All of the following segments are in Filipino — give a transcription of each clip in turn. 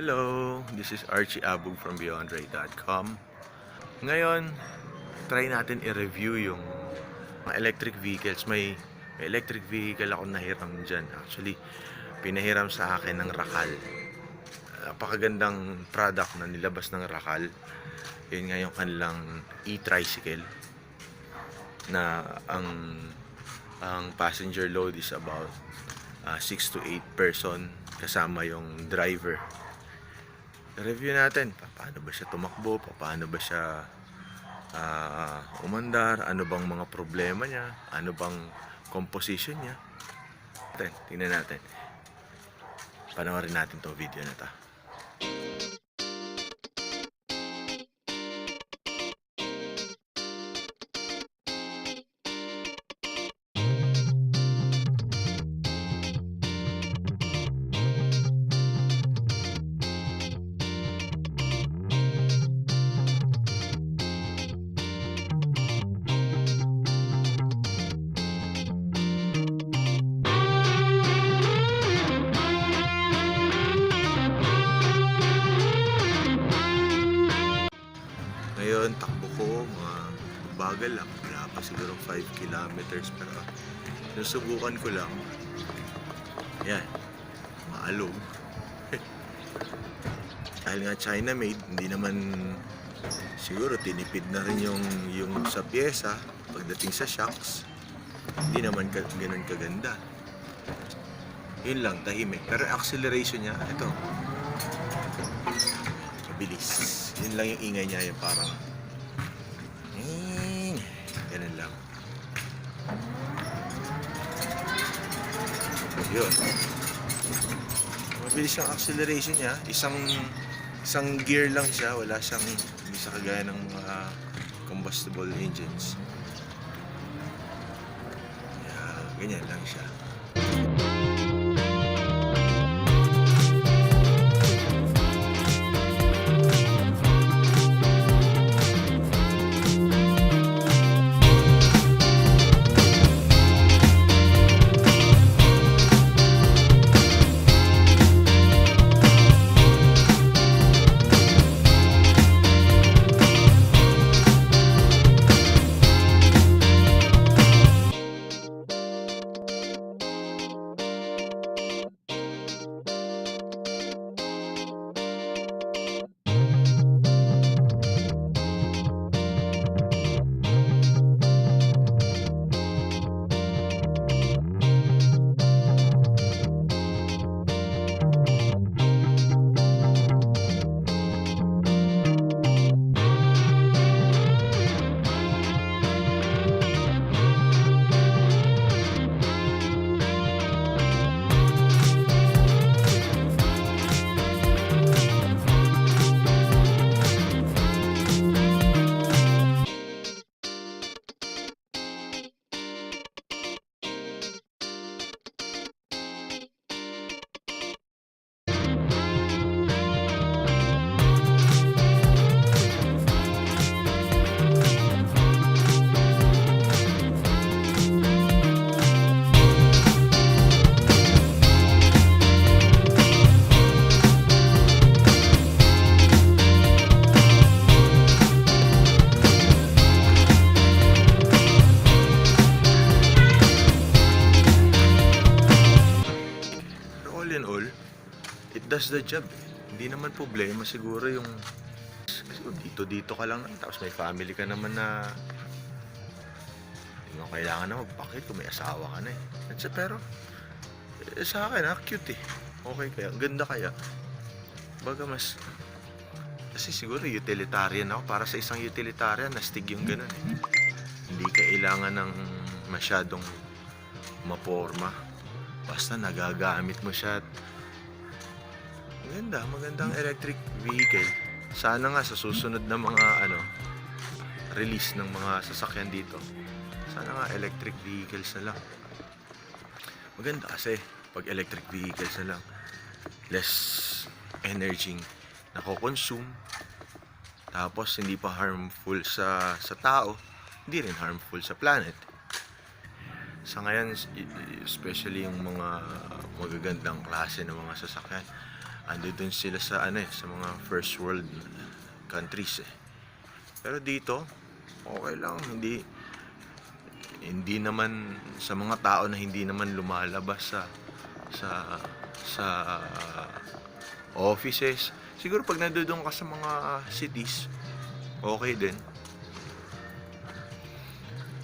Hello, this is Archie Abug from beyondray.com. Ngayon, try natin i-review yung mga electric vehicles. May electric vehicle ako nahiram dyan. Actually, pinahiram sa akin ng Rakal. Napakagandang product na nilabas ng Rakal. Yun nga yung kanilang e-tricycle na ang passenger load is about 6 to 8 person kasama yung driver. Review natin paano ba siya tumakbo, paano ba siya umandar, ano bang mga problema niya, ano bang composition niya. Tingnan natin, panoorin natin to video na to. Ngayon, takbo ko, mga bagal lang. Wala pa siguro 5 kilometers. Pero nasubukan ko lang. Yan, maalog. Dahil nga China made, hindi naman siguro tinipid na rin yung sa pyesa. Pagdating sa shocks, hindi naman ganun kaganda. Yun lang, tahimik. Pero acceleration niya, ito, mabilis. Yun lang yung ingay niya, yung parang ganun lang. Yun, mabilis yung acceleration niya. Isang gear lang siya. Wala siyang, hindi siya kagaya ng mga combustible engines. Ganyan lang siya. It does the job. Hindi naman problema siguro yung dito ka lang, tapos may family ka naman na hindi mo kailangan na magpakit kung may asawa ka na eh. Pero sa akin cute eh. Okay kaya, ganda kaya. Baga mas, kasi siguro utilitarian ako. Para sa isang utilitarian, nastig yung ganun eh. Hindi kailangan ng masyadong maporma. Basta nagagamit mo siya. Magandang electric vehicle. Sana nga sa susunod na mga release ng mga sasakyan dito, sana nga electric vehicles na lang. Maganda kasi pag electric vehicles na lang, less energy nako-consume, tapos hindi pa harmful sa tao, hindi rin harmful sa planet. Sa ngayon, especially yung mga magagandang klase ng mga sasakyan, ando dun sila sa sa mga first world countries eh. Pero dito, okay lang, hindi naman sa mga tao na hindi naman lumalabas sa sa offices. Siguro pag nandoon ka sa mga cities, okay din.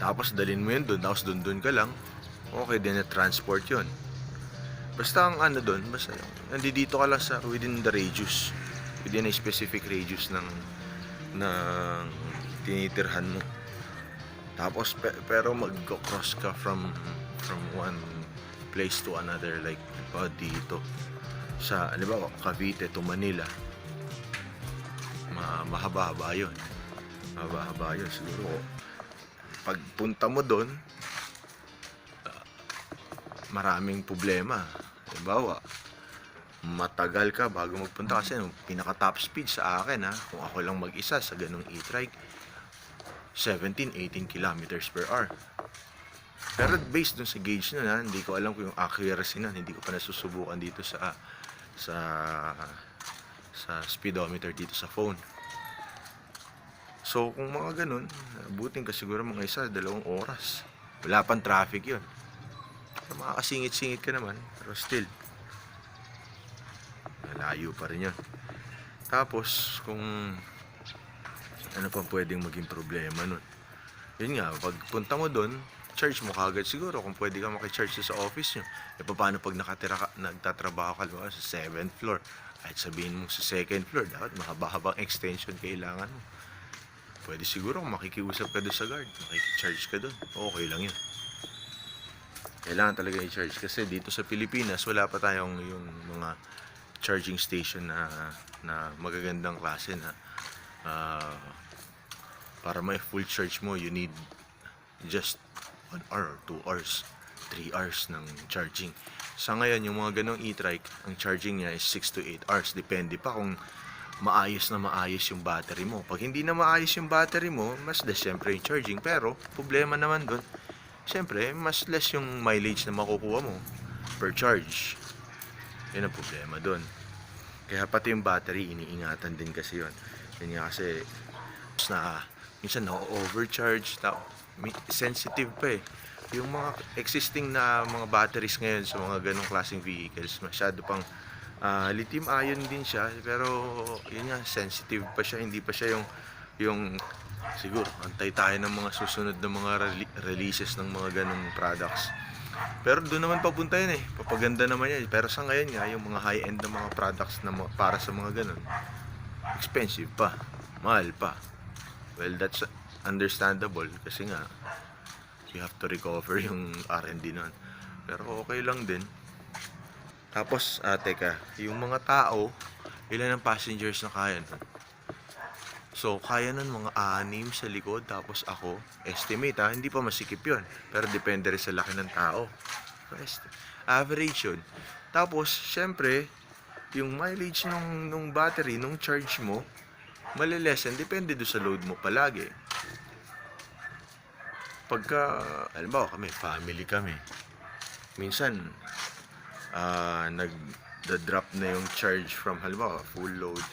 Tapos dalhin mo yun doon, tapos doon ka lang, okay din na transport yun. Basta ang doon, basta nandito ka lang sa within the radius, within a specific radius ng tinitirhan mo. Tapos pero mag-cross ka from one place to another, like dito sa Cavite to Manila, mahaba-haba yun. Mahaba-haba yun siguro. Pagpunta mo doon, maraming problema. Halimbawa, matagal ka bago magpunta kasi pinaka top speed sa akin kung ako lang mag-isa sa ganung e-trike, 17-18 kilometers per hour. Pero based dun sa gauge na hindi ko alam kung yung accuracy na, hindi ko pa nasusubukan dito sa speedometer dito sa phone. So kung mga ganun, abutin ka siguro mga 1-2 oras. Wala pang traffic yun. Makakasingit-singit ka naman, pero still malayo pa rin yun. Tapos kung ano pa pwedeng maging problema nun, yun nga, pagpunta mo doon, charge mo kagad siguro kung pwede ka makicharge sa office nyo. Paano pag nagtatrabaho ka sa 7th floor, kahit sabihin mo sa 2nd floor, dapat mahaba-habang extension kailangan mo. Pwede siguro kung makikiusap ka doon sa guard, makikicharge ka doon, okay lang yun. Kailangan talaga i-charge kasi dito sa Pilipinas wala pa tayong yung mga charging station na magagandang klase na para may full charge mo, you need just 1 hour, 2 hours, 3 hours ng charging. Sa ngayon, yung mga ganong e-trike, ang charging niya is 6 to 8 hours. Depende pa kung maayos yung battery mo. Pag hindi na maayos yung battery mo, mas less syempre yung charging. Pero, problema naman doon, syempre, mas less yung mileage na makukuha mo per charge. Yun ang problema doon. Kaya pati yung battery, iniingatan din kasi yun. Yun nga kasi, na minsan na-overcharge, sensitive pa eh. Yung mga existing na mga batteries ngayon sa mga ganong klaseng vehicles, masyado pang lithium ion din siya, pero yun nga, sensitive pa siya, hindi pa siya yung siguro, antay tayo ng mga susunod na mga releases ng mga ganong products. Pero doon naman papunta yun eh, papaganda naman yan. Pero sa ngayon nga, yung mga high-end na mga products na para sa mga ganon, expensive pa, mahal pa. Well, that's understandable kasi nga you have to recover yung R&D nun. Pero okay lang din. Tapos, teka, yung mga tao, ilan ang passengers na kaya nun? So, kaya nun mga 6 sa likod, tapos ako, estimate hindi pa masikip yun. Pero depende rin sa laki ng tao. Average yun. Tapos, syempre, yung mileage nung battery, nung charge mo, malilesen, depende do sa load mo palagi. Pagka, halimbawa family kami, minsan, nag-drop na yung charge from, halimbawa, full load,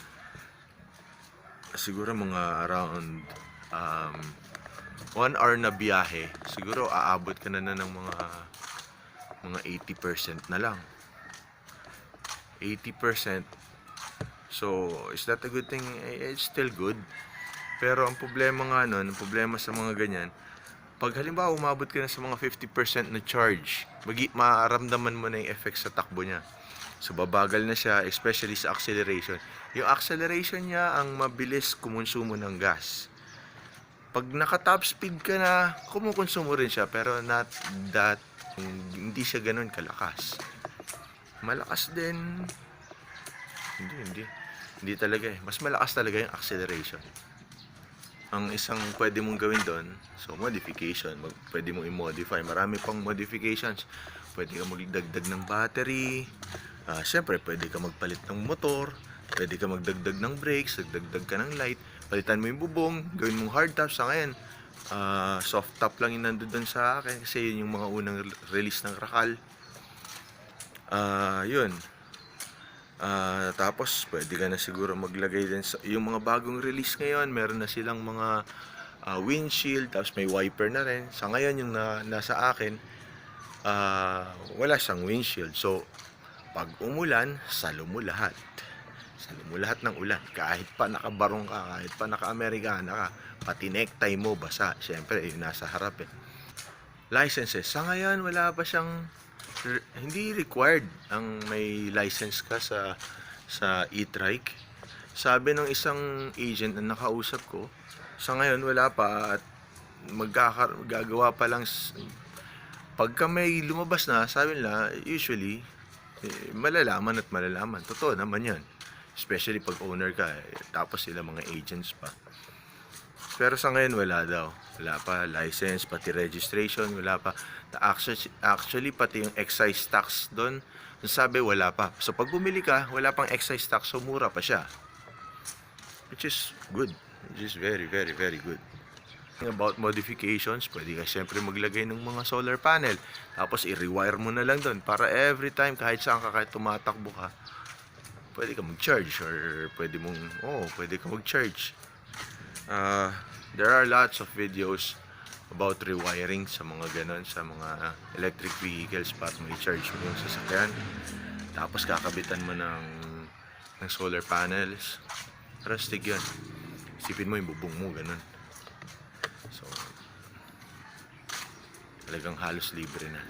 siguro mga around 1 hour na biyahe, siguro aabot ka na ng mga 80% na lang. 80%. So, is that a good thing? It's still good. Pero ang problema nga nun, ang problema sa mga ganyan, pag halimbawa umabot ka na sa mga 50% na charge, maaramdaman mo na yung effect sa takbo niya. So, babagal na siya, especially sa acceleration. Yung acceleration niya ang mabilis kumonsumo ng gas. Pag naka-top speed ka na, kumukonsumo rin siya, pero not that, hindi siya ganun kalakas. Malakas din. Hindi talaga eh. Mas malakas talaga yung acceleration. Ang isang pwede mong gawin doon, so modification, pwede mong i-modify. Marami pang modifications. Pwede ka magdagdag ng battery. Siyempre, pwede ka magpalit ng motor. Pwede ka magdagdag ng brakes, magdagdag ka ng light. Palitan mo yung bubong, gawin mong hard top. Sa ngayon, soft top lang yung nandun sa akin kasi yun yung mga unang release ng Rakal. Yun. Tapos pwede ka na siguro maglagay din sa yung mga bagong release ngayon, meron na silang mga windshield, tapos may wiper na rin. Sa ngayon yung nasa akin, wala siyang windshield. So pag umulan, salo mo lahat. Salo mo lahat ng ulan. Kahit pa nakabarong ka, kahit pa naka-Amerikana ka, pati necktie mo basa. Siyempre, yung nasa harap eh. Licenses. Sa ngayon, wala pa siyang hindi required ang may license ka sa e-trike. Sabi ng isang agent na nakausap ko, sa ngayon wala pa at magagawa pa lang pagka may lumabas na, sabi nila, usually malalaman at malalaman. Totoo naman yan. Especially pag owner ka, tapos sila mga agents pa. Pero sa ngayon wala daw. Wala pa license, pati registration, wala pa. Actually pati yung excise tax doon, sabi wala pa. So pag bumili ka, wala pang excise tax, so mura pa siya. Which is good. Which is very, very, very good. About modifications, pwede ka syempre maglagay ng mga solar panel. Tapos i-rewire mo na lang doon para every time kahit saan ka, kahit tumatakbo ka, pwede ka mag-charge or pwede ka mag-charge. There are lots of videos about rewiring sa mga ganon, sa mga electric vehicles para may charge mo yung sasakyan. Tapos kakabitan mo ng solar panels. Rastig yun. Isipin mo yung bubong mo, ganon. So, talagang halos libre na.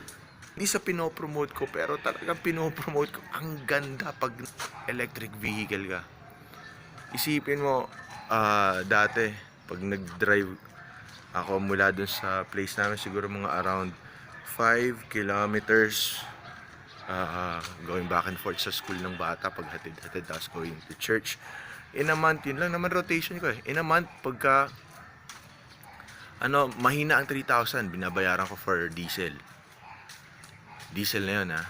Hindi sa pinopromote ko, pero talagang pinopromote ko. Ang ganda pag electric vehicle ka. Isipin mo, dati pag nag-drive ako mula dun sa place namin, siguro mga around 5 kilometers going back and forth sa school ng bata, pag hatid-hatid, tapos going to church. In a month, yun lang naman rotation ko eh. In a month, pagka mahina ang 3,000 binabayaran ko for diesel na yun ha.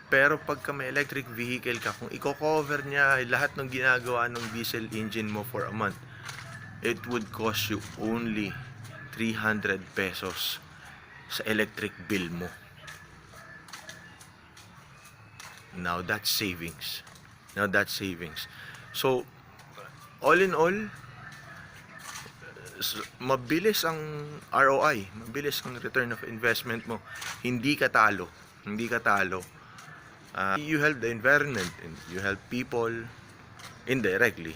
Pero pagka may electric vehicle ka, kung i-cover niya lahat ng ginagawa ng diesel engine mo for a month, it would cost you only 300 pesos sa electric bill mo. Now that's savings. So, all in all, mabilis ang ROI, mabilis ang return of investment mo. Hindi ka talo. You help the environment and you help people indirectly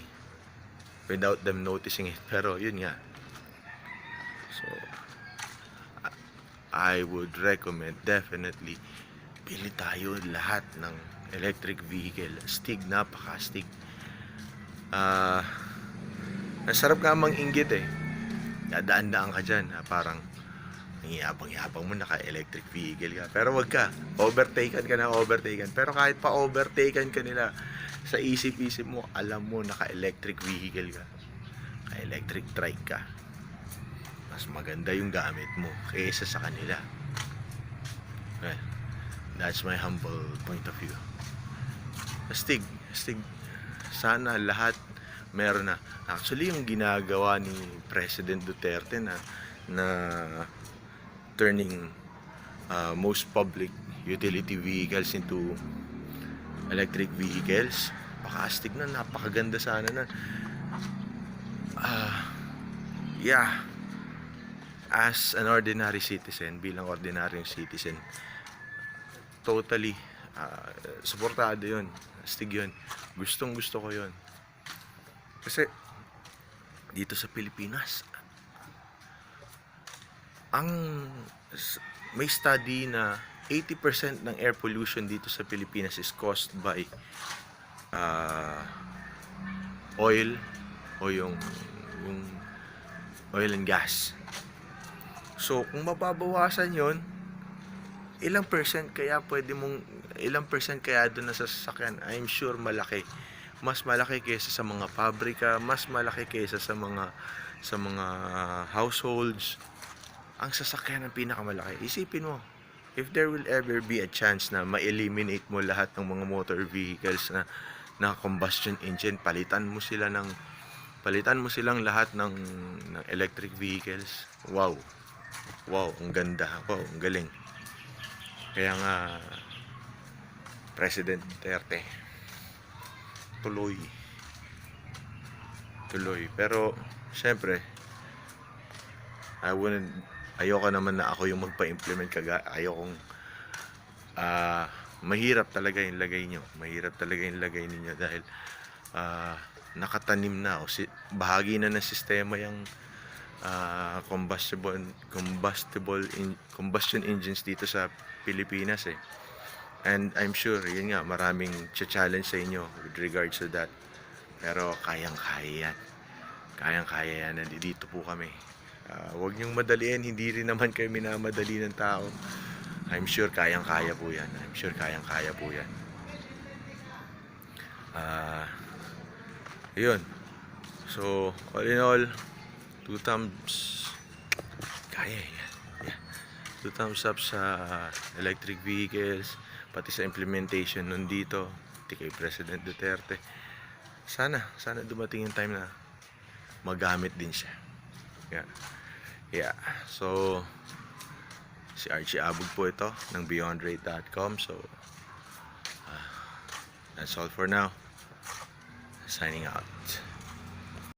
without them noticing it. Pero yun nga. So, I would recommend definitely bili tayo lahat ng electric vehicle. Astig, napaka-astig. Nasarap nga manginggit eh. Dadaan-daan ka dyan. Parang yabang-yabang mo, naka-electric vehicle ka. Pero wag ka. Overtaken. Pero kahit pa overtaken ka nila, sa isip-isip mo, alam mo, naka-electric vehicle ka. Naka-electric trike ka. Mas maganda yung gamit mo kaysa sa kanila. Well, that's my humble point of view. Astig. Sana lahat meron na. Actually, yung ginagawa ni President Duterte na turning most public utility vehicles into electric vehicles, napaka-astig na, napakaganda sana na. Yeah, as an ordinary citizen, bilang ordinaryong citizen, totally suportado yun, astig yun, gustong gusto ko yun. Kasi dito sa Pilipinas, may study na 80% ng air pollution dito sa Pilipinas is caused by oil o yung oil and gas. So kung mababawasan yon, ilang percent kaya doon na sa sasakyan? I'm sure malaki. Mas malaki kaysa sa mga pabrika, mas malaki kaysa sa mga households. Ang sasakyan ang pinakamalaki. Isipin mo, if there will ever be a chance na ma-eliminate mo lahat ng mga motor vehicles na combustion engine, palitan mo silang lahat ng electric vehicles. Wow, ang ganda. Wow, ang galing. Kaya nga, President Duterte, tuloy. Pero syempre, ayoko naman na ako yung magpa-implement ayokong mahirap talaga yung lagay nyo. Mahirap talaga yung lagay ninyo dahil nakatanim na o bahagi na ng sistema yung combustion engines dito sa Pilipinas eh. And I'm sure, yun nga, maraming challenge sa inyo with regards to that. Pero kayang-kaya yan. Kayang-kaya yan. Nandito po kami. Huwag niyong madaliin. Hindi rin naman kayo minamadali ng tao. I'm sure kayang-kaya po yan. Yun. So, all in all, 2 thumbs. Kaya yan. Yeah. 2 thumbs up sa electric vehicles, pati sa implementation nun dito, pati kay President Duterte. Sana dumating yung time na magamit din siya. Yeah. So, si Archie Abog po ito ng beyondrate.com. So, that's all for now. Signing out.